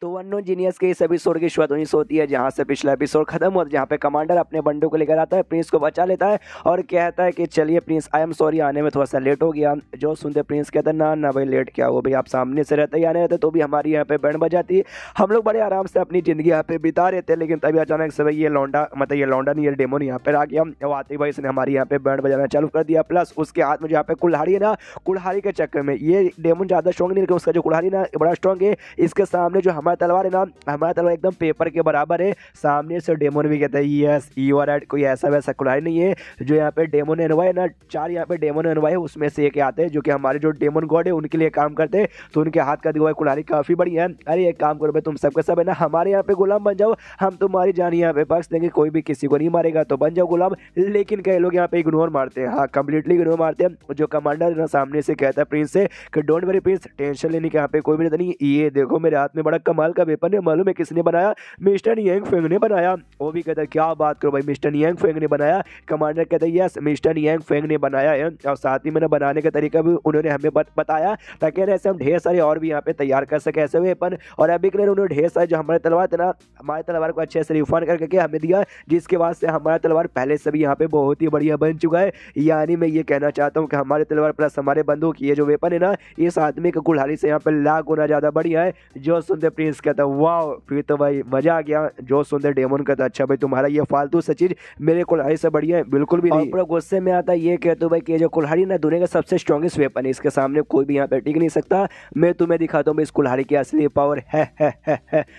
तो वनो जीनियस के इस एपिसोड की शुरुआत वहीं से होती है जहां से पिछला एपिसोड खत्म हुआ, जहां पे कमांडर अपने बंदूक को लेकर आता है, प्रिंस को बचा लेता है और कहता है कि चलिए प्रिंस, आई एम सॉरी, आने में थोड़ा सा लेट हो गया। जो सुनते प्रिंस कहता है ना ना भाई, लेट क्या हो भाई, आप सामने से रहते ही आने रहते तो भी हमारी यहाँ पे बैंड बजाती, हम लोग बड़े आराम से अपनी जिंदगी यहाँ पे बिता रहे थे। लेकिन तभी अचानक से भाई ये लौंडा, मतलब ये लौंडा नहीं, ये डेमोन यहाँ पे आ गया। वो आते ही भाई इसने हमारी यहाँ पे बैंड बजाना चालू कर दिया, प्लस उसके हाथ में जो यहाँ पे कुल्हाड़ी है ना, कुल्हाड़ी के चक्कर में ये डेमोन ज़्यादा स्ट्रॉन्ग नहीं, लेकिन उसका जो कुल्हाड़ी ना बड़ा स्ट्रॉन्ग है। इसके सामने जो हमारा तलवार है ना, हमारा तलवार एकदम पेपर के बराबर है। सामने से डेमोन भी कहता है यस यू आर राइट, कोई ऐसा वैसा कुल्हाड़ी नहीं है। जो यहाँ पे डेमोन एनवाई है ना, 4 यहाँ पे डेमोन एनवाई है, उसमें से एक आते हैं जो कि हमारे जो डेमोन गॉड है उनके लिए काम करते हैं। तो उनके हाथ का दिया कुल्हाड़ी काफ़ी बड़ी है। अरे एक काम करो भाई, तुम सबके सब है ना हमारे यहाँ पे गुलाम बन जाओ, हम तुम्हारी जान यहाँ पे बख्श देंगे, कोई भी किसी को नहीं मारेगा, तो बन जाओ गुलाम। लेकिन कई लोग यहाँ पे इग्नोर मारते हैं, हाँ कंप्लीटली इग्नोर मारते हैं। जो कमांडर ना सामने से कहता है प्रिंस से कि डोंट वरी प्रिंस, टेंशन लेने के यहाँ पे कोई भी नहीं। ये देखो मेरे हाथ में बड़ा कमाल का वेपन है, मालूम है किसने बनाया? मिस्टर यांग फेंग ने बनाया। वो भी कहता है क्या बात करो भाई, मिस्टर यांग फेंग ने बनाया? कमांडर कहता है यस, मिस्टर यांग फेंग ने बनाया है, और साथ ही मैंने बनाने का तरीका भी उन्होंने हमें बताया, ताकि ऐसे हम ढेर सारे और भी यहाँ पे तैयार कर सके ऐसे वेपन। और अभी के लिए उन्होंने ढेर सारे जो हमारे तलवार थे ना, हमारे तलवार को अच्छे से रिफाइन करके हमें दिया, जिसके बाद से हमारा तलवार पहले से भी यहाँ पे बहुत ही बढ़िया बन चुका है। यानी मैं ये कहना चाहता हूँ कि हमारे तलवार प्लस हमारे बंदूक ये जो वेपन है ना, इस आदमी के कुल्हाड़ी से यहाँ पे लाख गुना ज्यादा बढ़िया है। जो सुनते प्रिंस कहता है वाह, फिर तो भाई मजा आ गया। जो सुनते डेमोन कहता अच्छा भाई, तुम्हारा ये फालतू सा चीज मेरे कुल्हाड़ी से बढ़िया है, बिल्कुल भी नहीं। पूरा गुस्से में आता है, ये कहते हो भाई कि जो कुल्हाड़ी ना दुनिया का सबसे स्ट्रॉन्गेस्ट वेपन है, इसके सामने कोई भी यहाँ पे टिक नहीं सकता। मैं तुम्हें दिखाता हूँ इस कुल्हाड़ी की असली पावर है।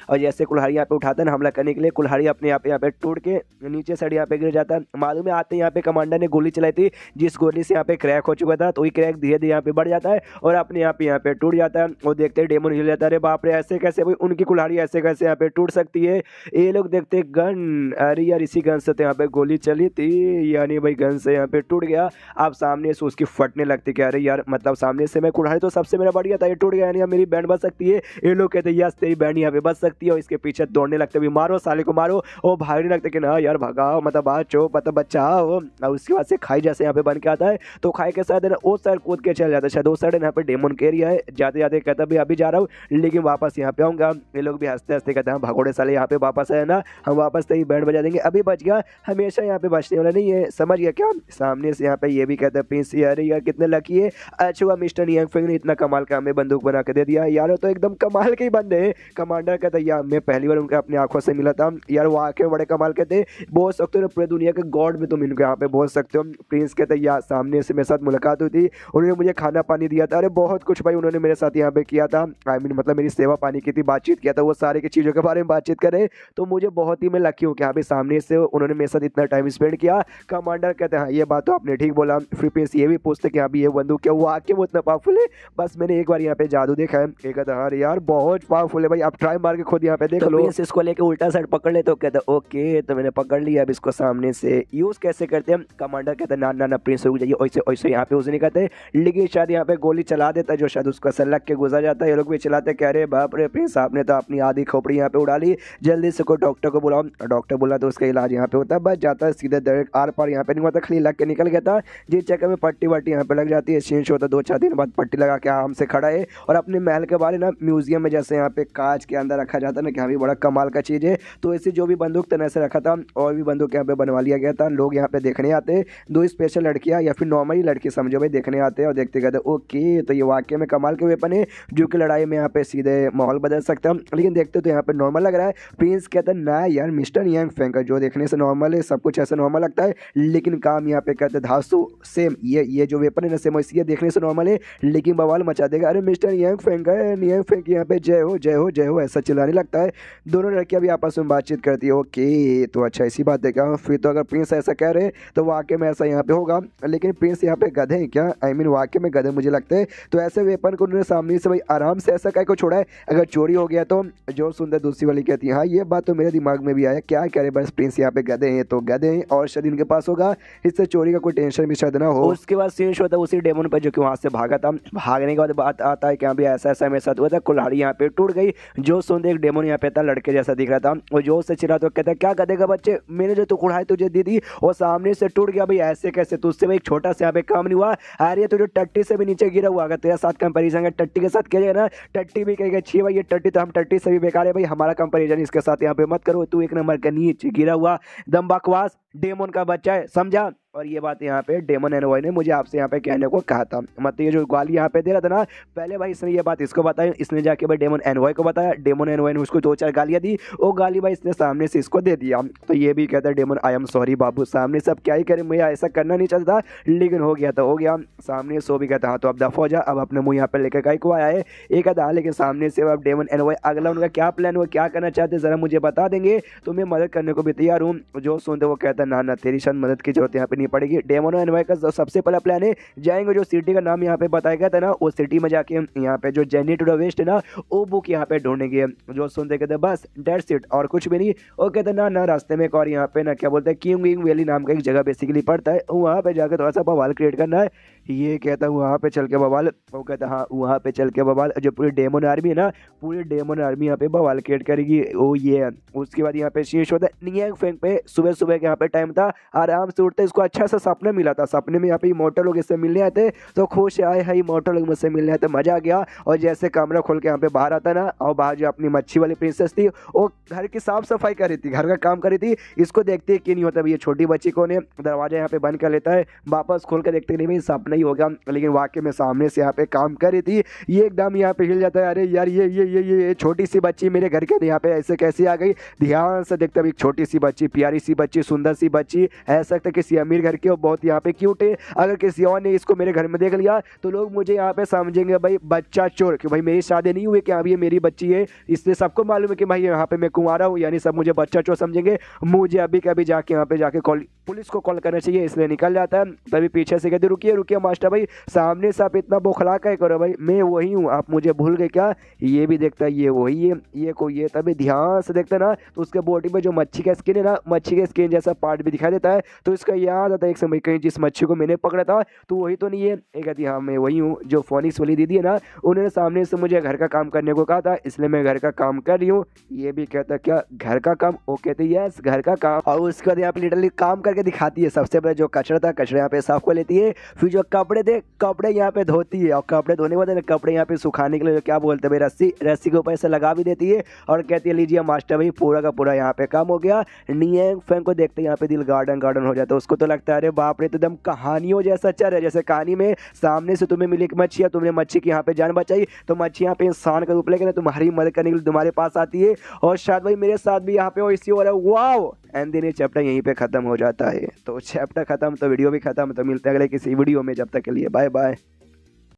और जैसे कुल्हाड़ी यहाँ पे उठाता है ना हमला करने के लिए, कुल्हाड़ी अपने यहाँ पे टूट के नीचे साइड यहाँ पे गिर जाता है। मालूम है आते यहाँ पे कमांडर ने गोली चलाई थी, जिस गोली से यहाँ पे क्रैक हो चुका था, तो वही क्रैक धीरे धीरे यहाँ पे बढ़ जाता है और अपने यहाँ पे टूट जाता है। वो देखते डेमोन हिल जाता है, अरे बाप रे ऐसे कैसे भाई, उनकी कुल्हाड़ी ऐसे कैसे यहाँ पे टूट सकती है? ये लोग देखते गन, अरे यार इसी गन से तो यहाँ पे गोली चली थी, यानी भाई गन से यहाँ पे टूट गया। अब सामने से उसकी फटने लगती कि अरे यार, मतलब सामने से मैं कुल्हाड़ी तो सबसे मेरा बढ़िया था, ये टूट गया, यानी मेरी बैंड बच सकती है। ये लोग कहते यस तेरी बैंड यहाँ पे बच सकती है, और इसके पीछे दौड़ने लगते भी मारो साले को मारो। वो भागने लगते कि ना यार भगाओ, मतलब बाचो मतलब बचाओ। और उसके बाद से खाई जैसे यहाँ पे बन के आता है, तो खाई के साथ वो साइड कूद के चल जाता है, शायद वो साइड यहाँ पे डेमोन के एरिया है। जाते जाते कहता भी अभी जा रहा हूँ, लेकिन वापस यहाँ पे आऊँगा। ये लोग भी हंसते हंसते कहते हैं भगोड़े साले यहाँ पे वापस आए ना, हम वापस तेरी बैंड बजा देंगे। अभी बच गया, हमेशा यहाँ पे बचने वाला नहीं है, समझ गया क्या? सामने से यहाँ पे ये भी कहता है प्रिंस, अरे यार कितने लकी है, अच्छा मिस्टर यांग फेंग ने इतना कमाल का हमें बंदूक बना के दे दिया यार, तो एकदम कमाल के ही बंदे हैं। कमांडर कहता है यार मैं पहली बार उनके अपनी आंखों से मिला था यार, वो आके बड़े कमाल के थे, बोल सकते हो पूरे दुनिया के गॉड में तुम इनको यहाँ पे बोल सकते हो। प्रिंस कहते हैं यार सामने से मेरे साथ मुलाकात हुई थी, उन्होंने मुझे खाना पानी दिया था, अरे बहुत कुछ भाई उन्होंने मेरे साथ यहाँ पे किया था, आई मीन मतलब मेरी सेवा पानी की थी, बातचीत किया था, वो सारे की चीज़ों के बारे में बातचीत करे, तो मुझे बहुत ही मैं लकी हूँ कि यहाँ पे सामने से उन्होंने मेरे साथ इतना टाइम स्पेंड किया। कमांडर कहते हैं हाँ ये बात तो आपने ठीक बोला। फिर प्रिंस ये भी पूछते कि अभी ये बंदूक क्या वो आके वो इतना पावरफुल है? बस मैंने एक बार यहाँ पे जादू देखा है। एक कहता हाँ यार बहुत पावरफुल है भाई, आप ट्राई मार के खुद यहाँ पे देख लो। प्रिंस इसको लेके उल्टा साइड पकड़ ले, तो कहता है ओके तो मैंने पकड़ लिया, अब इसको सामने से यूज कैसे करते हैं? कमांडर कहता है ना प्रिंस रुक जाइए, वैसे वैसे यहाँ पे यूज नहीं करते, लेकिन शायद यहाँ पे गोली चला देता है, जो शायद उसका सर लग के गुजर जाता है। ये लोग भी चलाते कह रहे बाप रे प्रिंस आपने तो अपनी आधी खोपड़ी यहाँ पे उड़ा ली, जल्दी से कोई डॉक्टर को बुलाओ। डॉक्टर बोला तो उसका इलाज यहाँ पे होता है, बच जाता है, सीधे डायरेक्ट आर पार यहाँ पे नहीं होता, खाली लग के निकल गया था। जिस चक्कर में पट्टी वट्टी यहाँ पे लग जाती है, चेंज होता है, 2-4 दिन बाद पट्टी लगा के आराम से खड़ा है। और अपने महल के बारे ना म्यूजियम में जैसे यहाँ पे कांच के अंदर रखा जाता है ना, कि हाँ भी बड़ा कमाल का चीज़ है, तो ऐसे जो भी बंदूक था ऐसे रखा था, और भी बंदूक यहाँ पे बनवा लिया गया था। लोग यहाँ पे देखने आते, 2 स्पेशल लड़कियाँ या फिर नॉर्मली लड़की समझो भाई, देखने आते हैं और देखते कहते ओके तो ये वाकई में कमाल के वेपन है, जो कि लड़ाई में यहाँ पे सीधे माहौल बदल सकता है। लेकिन देखते तो यहाँ पे नॉर्मल लग रहा है। प्रिंस कहता है ना यार मिस्टर यांग फेंग का जो देखने से नॉर्मल है, सब कुछ ऐसा नॉर्मल लगता है, लेकिन काम यहाँ पे कहते धासु सेम, ये जो वेपन है ना सेम वैसे देखने से नॉर्मल है, लेकिन बवाल मचा देगा। अरे मिस्टर यांग फेंग है, यांग फेंग यहाँ पे जय हो जय हो जय हो ऐसा चिल्लाने लगता है। दोनों लड़कियां भी आपस में बातचीत करती है, ओके तो अच्छा ऐसी बात है क्या? फिर तो अगर प्रिंस ऐसा कह रहे तो वाकई में ऐसा यहाँ पे होगा। लेकिन प्रिंस यहाँ पे गधे हैं क्या? आई मीन वाकई में गधे मुझे लगते हैं। तो ऐसे वेपन को उन्होंने सामने से भाई आराम से ऐसा कह को छोड़ा है, अगर चोरी हो गया तो जो सुंदर दूसरी वाली कहती है हाँ ये बात तो मेरे दिमाग में भी आया, क्या कह रहे बस प्रिंस यहाँ पे गधे हैं तो गधे हैं, और शायद इनके पास होगा, इससे चोरी का कोई टेंशन भी शायद ना हो। उसके बाद सीन होता है उसी डेमोन पर जो कि वहाँ से भागा था। भागने के बाद बात आता है कि हाँ भी ऐसा ऐसा मेरे साथ हुआ था, कुल्हाड़ी यहाँ पे टूट गई। जो सुनते एक डेमोन यहाँ पे था, लड़के जैसा दिख रहा था, और जो उससे चिल्ला तो कहता है क्या गधे का बच्चे, मैंने जो तू कुल्हाड़ी तुझे दी थी वो सामने से टूट गया भाई, ऐसे कैसे? तुझसे भाई एक छोटा सा यहाँ पे काम नहीं हुआ, अरे तुझे टट्टी से भी नीचे गिरा हुआ, अगर तेरे साथ कंपेरिजन है टट्टी के साथ किया जाए ना, टट्टी भी कहेगा छी भाई ये टट्टी टट्टी तो हम टट्टी से भी बेकार है भाई, हमारा कंपैरिजन इसके साथ यहाँ पे मत करो, तू एक नंबर का नीचे गिरा हुआ दम बकवास डेमन का बच्चा है, समझा। और ये बात यहाँ पे डेमन एनवॉय ने मुझे आपसे यहाँ पे कहने को कहा था, मतलब ये जो गाली यहाँ पे दे रहा था ना, पहले भाई इसने ये बात इसको बताई, इसने जाके भाई डेमन एनवॉय को बताया, डेमन एनवॉय ने उसको 2-4 गालियाँ दी, वो गाली भाई इसने सामने से इसको दे दिया। तो ये भी कहता है डेमन आई एम सॉरी बाबू, सामने से अब क्या ही करें, मुझे ऐसा करना नहीं चाहता लेकिन हो गया तो हो गया। सामने सो भी कहता हाँ तो अब दफा हो जा, अब अपने मुँह यहाँ पे लेकर कहीं को आया है एक आधा, लेकिन सामने से अब डेमन एनवॉय अगला उनका क्या प्लान हुआ, क्या करना चाहते ज़रा मुझे बता देंगे तो मैं मदद करने को भी तैयार हूँ। जो सुनते वो कहता है ना तेरी शायद मदद की जरूरत यहाँ पे नहीं पड़ेगी। डेमन एनवॉय का सबसे पहला प्लान है, जाएंगे जो सिटी का नाम यहाँ पे बताया गया था ना, उस सिटी में जाके यहाँ पे जो जर्नी टू द वेस्ट है ना वो बुक यहाँ पे ढूंढेंगे। जो सुनते कहते बस डेट्स इट और कुछ भी नहीं। वो कहते ना रास्ते में एक और यहाँ पे ना क्या बोलते हैं किंग वैली नाम का एक जगह बेसिकली पड़ता है, वहाँ पे जाकर थोड़ा सा बवाल क्रिएट करना है। ये कहता है वहाँ पे चल के बवाल, वो कहता है हाँ वहाँ पे चल के बवाल, जो पूरी डेमन आर्मी है ना पूरी डेमन आर्मी यहाँ पे बवाल क्रिएट करेगी। वो ये उसके बाद यहाँ पे शीश होता है नियांग फेंग पे, सुबह सुबह के यहाँ पे टाइम था, आराम से उठते इसको अच्छा सा सपना मिला था, सपने में यहाँ पे इमोर्टल लोग इससे मिलने आए थे तो खुश आए है इमोर्टल लोग मुझसे मिलने आए थे, मजा आ गया। और जैसे कमरा खोल के यहाँ पे बाहर आता ना, और बाहर जो अपनी मच्छी वाली प्रिंसेस थी वो घर की साफ सफाई कर रही थी, घर का काम कर रही थी, इसको देखते कि नहीं होता ये छोटी बच्ची को ने दरवाजा यहाँ पे बंद कर लेता है, वापस खोल कर देखते नहीं भाई सपना ही होगा, लेकिन वाकई में सामने से यहाँ पे काम कर रही थी। ये एकदम यहाँ पे हिल जाता है, अरे यार ये छोटी सी बच्ची मेरे घर के यहाँ पे ऐसे कैसे आ गई। ध्यान से देखते एक छोटी सी बच्ची, प्यारी सी बच्ची, सुंदर सी बच्ची, ऐसा लगता है किसी अमीर घर की, बहुत यहाँ पे क्यूट है। अगर किसी और ने इसको मेरे घर में देख लिया तो लोग मुझे यहाँ पे समझेंगे भाई बच्चा चोर, कि भाई मेरी शादी नहीं हुई कि अभी ये मेरी बच्ची है, इसलिए सबको मालूम है कि भाई यहाँ पे मैं कुंवारा हूँ, यानी सब मुझे बच्चा चोर समझेंगे। मुझे अभी कभी जाके यहाँ पे जाके पुलिस को कॉल करना चाहिए, इसलिए निकल जाता है। तभी पीछे से कहते रुकिए रुकिए मास्टर भाई, सामने से आप इतना बौखला क्या करो भाई, मैं वही हूँ, आप मुझे भूल गए क्या। ये भी देखता है ये वही है, ये कोई है। तभी ध्यान से देखता ना तो उसके बॉडी में जो मच्छी का स्किन है ना, मच्छी के स्किन जैसा पार्ट भी दिखाई देता है, तो इसका याद आता है एक समय कहीं जिस मच्छी को मैंने पकड़ा था तो वही तो नहीं है। एक कहती हाँ मैं वही हूँ, जो फोनिक्स वाली दीदी है ना उन्होंने सामने से मुझे घर का काम करने को कहा था, इसलिए मैं घर का काम कर रही हूँ। ये भी कहता क्या घर का काम, वो कहते यस घर का काम। और उसके बाद यहाँ पे लिटरली काम करके दिखाती है। सबसे पहले जो कचरा था कचरा यहाँ पे साफ कर लेती है, फिर जो कपड़े थे कपड़े यहाँ पे धोती है, और कपड़े धोने के बाद कपड़े यहाँ पे सुखाने के लिए क्या बोलते हैं भाई रस्सी के ऊपर से लगा भी देती है, और कहती है लीजिए मास्टर भाई पूरा का पूरा यहाँ पे काम हो गया। नियांग फेंग को देखते यहाँ पे दिल गार्डन हो जाता है, उसको तो लगता है अरे बाप रे तो एकदम कहानियों जैसा चल रहा है, जैसे कहानी में सामने से तुम्हें मिली एक मच्छी, तुमने मच्छी की यहाँ पे जान बचाई, तो मच्छी यहाँ पे इंसान का रूप लेकर तुम्हारी मदद करने के लिए तुम्हारे पास आती है, और शायद भाई मेरे साथ भी यहाँ पे हो इसी हो रहा है। वाओ एंड देन ये चैप्टर यहीं पे खत्म हो जाता है। तो चैप्टर खत्म तो वीडियो भी खत्म, तो मिलते हैं अगले किसी वीडियो में, जब तक के लिए बाय बाय।